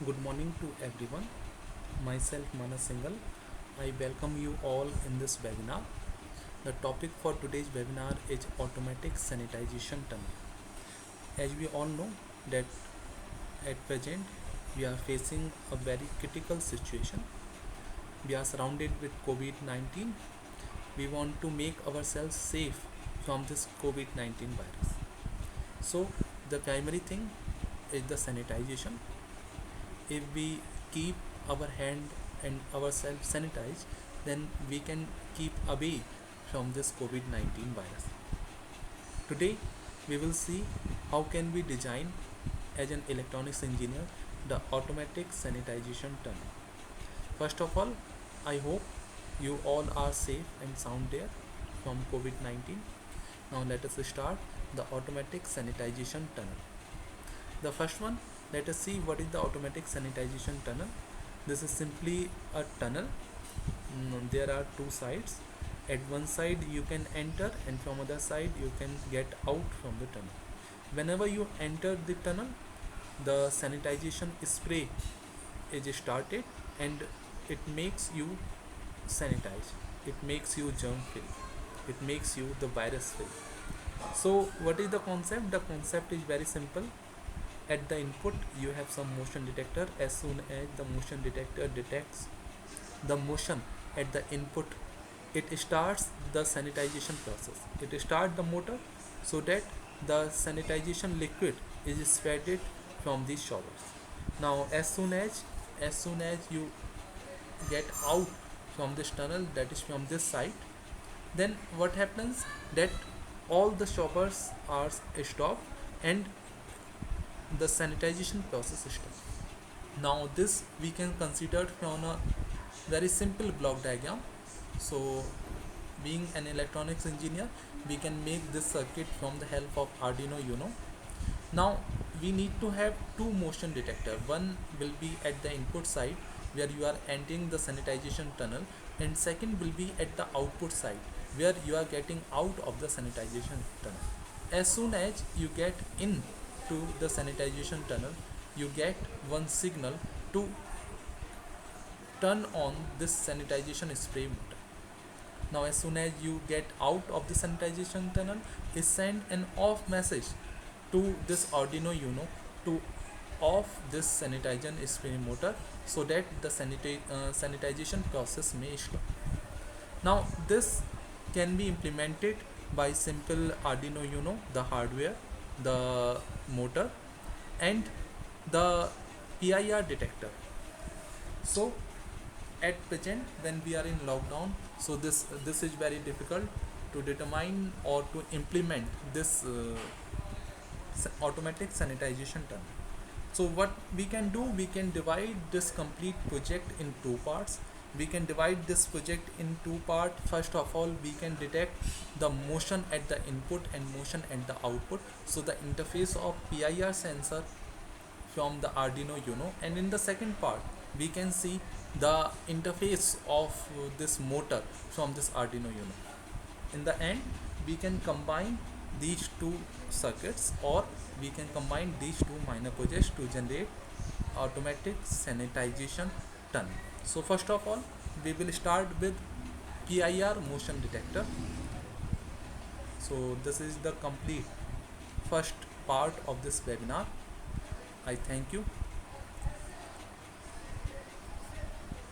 Good morning to everyone. Myself Manas Singhal. I welcome you all in this webinar. The topic for today's webinar is automatic sanitization tunnel. As we all know that at present we are facing a very critical situation. We are surrounded with COVID-19. We want to make ourselves safe from this COVID-19 virus. So the primary thing is the sanitization. If we keep our hand and ourselves sanitized, then we can keep away from this COVID-19 virus. Today, we will see how can we design as an electronics engineer the automatic sanitization tunnel. First of all, I hope you all are safe and sound there from COVID-19. Now let us start the automatic sanitization tunnel. The first one, let us see what is the automatic sanitization tunnel. This is simply a tunnel. There are two sides. At one side you can enter and from other side you can get out from the tunnel. Whenever you enter the tunnel, the sanitization spray is started and it makes you sanitize. It makes you germ free. It makes you the virus free. So what is the concept? The concept is very simple. At the input you have some motion detector. As soon as the motion detector detects the motion at the input, it starts the sanitization process. It starts the motor so that the sanitization liquid is spreaded from these showers. Now as soon as you get out from this tunnel, that is from this side, then what happens that all the showers are stopped and the sanitization process system. Now this we can consider from a very simple block diagram. So being an electronics engineer, we can make this circuit from the help of Arduino Uno. Now we need to have two motion detector. One will be at the input side where you are entering the sanitization tunnel, and second will be at the output side where you are getting out of the sanitization tunnel. As soon as you get in to the sanitization tunnel, you get one signal to turn on this sanitization spray motor. Now as soon as you get out of the sanitization tunnel, it send an off message to this Arduino Uno to off this sanitization spray motor so that the sanitization process may stop. Now this can be implemented by simple Arduino Uno, the hardware, the motor, and the PIR detector. So at present when we are in lockdown, so this is very difficult to determine or to implement this automatic sanitization tunnel. So what we can do, we can divide this complete project in two parts. We can divide this project in two parts. First of all, we can detect the motion at the input and motion at the output. So the interface of PIR sensor from the Arduino Uno, and in the second part we can see the interface of this motor from this Arduino Uno. In the end, we can combine these two circuits, or we can combine these two minor projects to generate automatic sanitization tunnel. So first of all, we will start with PIR motion detector. So this is the complete first part of this webinar. I thank you.